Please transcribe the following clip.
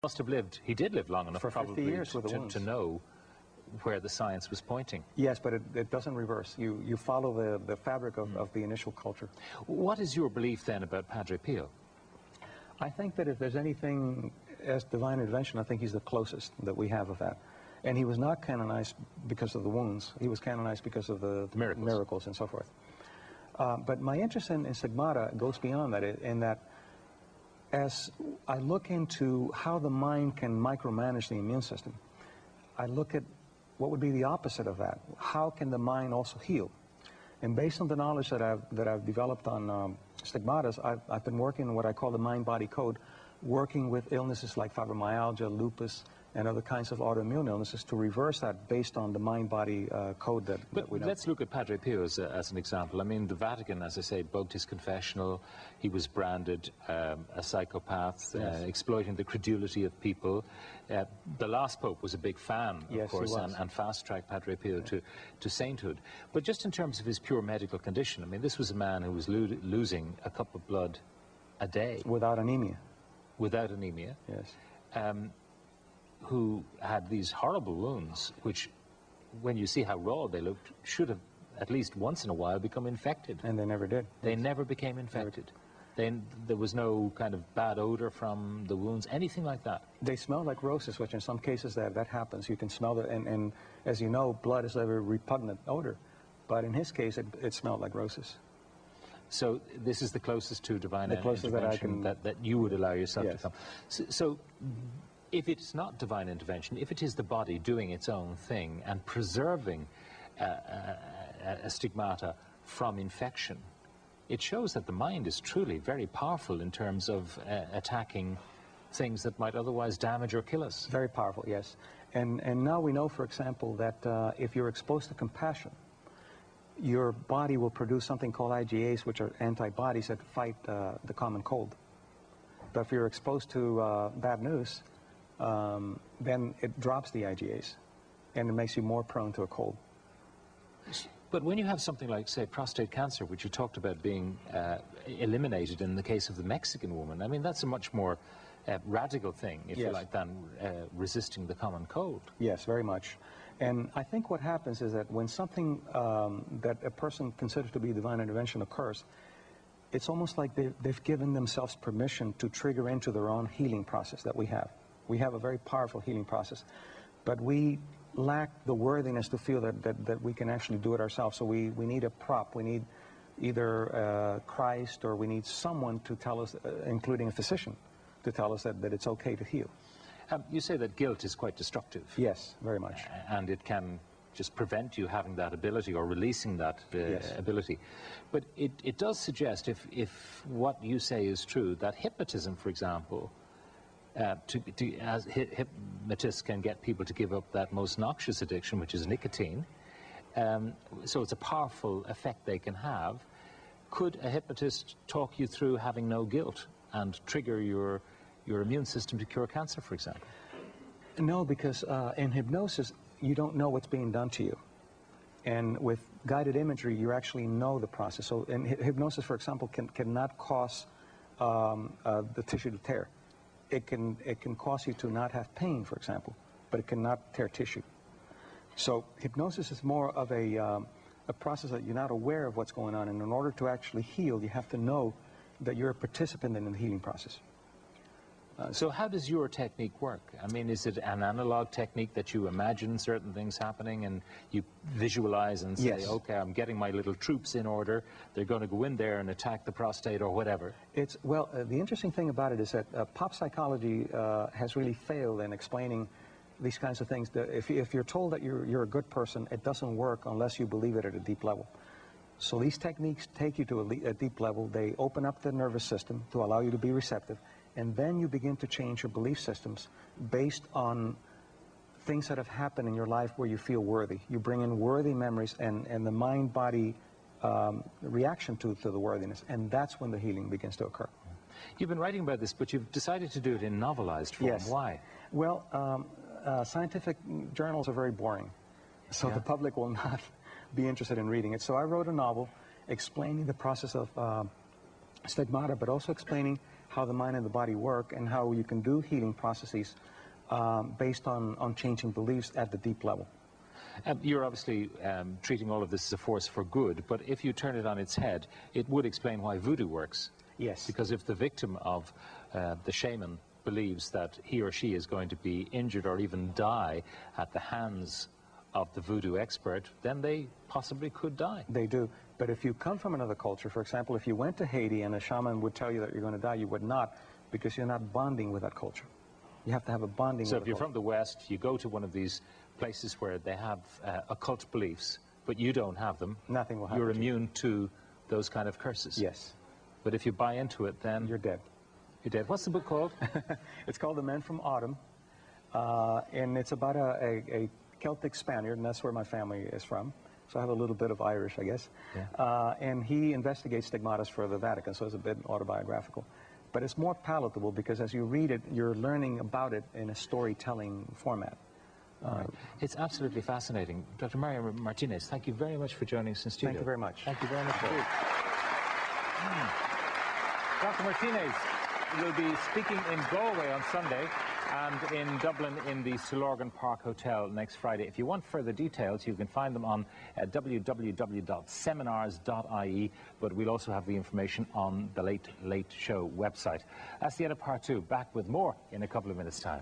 Must have lived, he did live long enough for 50 probably years with the wounds. to know where the science was pointing. Yes, but it doesn't reverse. You follow the fabric of the initial culture. What is your belief then about Padre Pio? I think that if there's anything as divine intervention, I think he's the closest that we have of that. And he was not canonized because of the wounds. He was canonized because of the miracles and so forth. But my interest in stigmata goes beyond that, in that as I look into how the mind can micromanage the immune system, I look at what would be the opposite of that. How can the mind also heal? And based on the knowledge that I've developed on stigmatas, I've been working on what I call the mind-body code, working with illnesses like fibromyalgia, lupus, and other kinds of autoimmune illnesses to reverse that based on the mind-body code that we know. Let's look at Padre Pio as an example. I mean, the Vatican, as I say, bugged his confessional. He was branded a psychopath, Yes. exploiting the credulity of people. The last Pope was a big fan, of Yes, course, he was. and fast-tracked Padre Pio to sainthood. But just in terms of his pure medical condition, I mean, this was a man who was losing a cup of blood a day. Without anemia. Without anemia. Yes. Who had these horrible wounds, which, when you see how raw they looked, should have at least once in a while become infected. And they never did. They never became infected. Then there was no kind of bad odor from the wounds, anything like that. They smell like roses, which in some cases that happens. You can smell it, and as you know, blood is a very repugnant odor. But in his case, it smelled like roses. So this is the closest to divine intervention that I can that you would allow yourself Yes. to come. So if it's not divine intervention, if it is the body doing its own thing and preserving a stigmata from infection, it shows that the mind is truly very powerful in terms of attacking things that might otherwise damage or kill us. Very powerful, yes. And now we know, for example, that if you're exposed to compassion, your body will produce something called IgAs, which are antibodies that fight the common cold. But if you're exposed to bad news, then it drops the IgAs, and it makes you more prone to a cold. But when you have something like, say, prostate cancer, which you talked about being eliminated in the case of the Mexican woman, I mean, that's a much more radical thing, if you Yes. like, than resisting the common cold. Yes, very much. And I think what happens is that when something that a person considers to be divine intervention occurs, it's almost like they've given themselves permission to trigger into their own healing process that we have. We have a very powerful healing process, but we lack the worthiness to feel that we can actually do it ourselves. So we need a prop. We need either Christ, or we need someone to tell us, including a physician, to tell us that it's okay to heal. You say that guilt is quite destructive. Yes, very much. And it can just prevent you having that ability or releasing that Yes. ability. But it does suggest, if what you say is true, that hypnotism, for example, as hypnotists can get people to give up that most noxious addiction, which is nicotine, so it's a powerful effect they can have. Could a hypnotist talk you through having no guilt and trigger your immune system to cure cancer, for example? No, because in hypnosis, you don't know what's being done to you. And with guided imagery, you actually know the process. So in hypnosis, for example, cannot cause the tissue to tear. It can cause you to not have pain, for example, but it cannot tear tissue. So hypnosis is more of a process that you're not aware of what's going on. And in order to actually heal, you have to know that you're a participant in the healing process. So how does your technique work? I mean, is it an analog technique that you imagine certain things happening and you visualize and say, Yes. okay, I'm getting my little troops in order, they're going to go in there and attack the prostate or whatever? Well, the interesting thing about it is that pop psychology has really failed in explaining these kinds of things. If you're told that you're a good person, it doesn't work unless you believe it at a deep level. So these techniques take you to a deep level. They open up the nervous system to allow you to be receptive. And then you begin to change your belief systems based on things that have happened in your life where you feel worthy. You bring in worthy memories and the mind-body reaction to the worthiness. And that's when the healing begins to occur. You've been writing about this, but you've decided to do it in novelized form. Yes. Why? Well, scientific journals are very boring. So the public will not be interested in reading it. So I wrote a novel explaining the process of stigmata, but also explaining how the mind and the body work and how you can do healing processes based on changing beliefs at the deep level. You're obviously treating all of this as a force for good, but if you turn it on its head, it would explain why voodoo works. Yes. Because if the victim of the shaman believes that he or she is going to be injured or even die at the hands of the voodoo expert, then they possibly could die. They do. But if you come from another culture, for example, if you went to Haiti and a shaman would tell you that you're going to die, you would not, because you're not bonding with that culture. You have to have a bonding with So the if you're culture. from the West, you go to one of these places where they have occult beliefs, but you don't have them. Nothing will happen You're to you. immune to those kind of curses. Yes. But if you buy into it, then You're dead. you're dead. What's the book called? It's called The Men from Autumn, and it's about a Celtic Spaniard, and that's where my family is from. So I have a little bit of Irish, I guess. Yeah. And he investigates stigmata for the Vatican, so it's a bit autobiographical. But it's more palatable because as you read it, you're learning about it in a storytelling format. Right. It's absolutely fascinating. Dr. Mario Martinez, thank you very much for joining us in studio. Thank you very much. Thank you very much indeed. Dr. Martinez will be speaking in Galway on Sunday and in Dublin in the Stillorgan Park Hotel next Friday. If you want further details, you can find them on www.seminars.ie, but we'll also have the information on the Late Late Show website. That's the end of part 2. Back with more in a couple of minutes' time.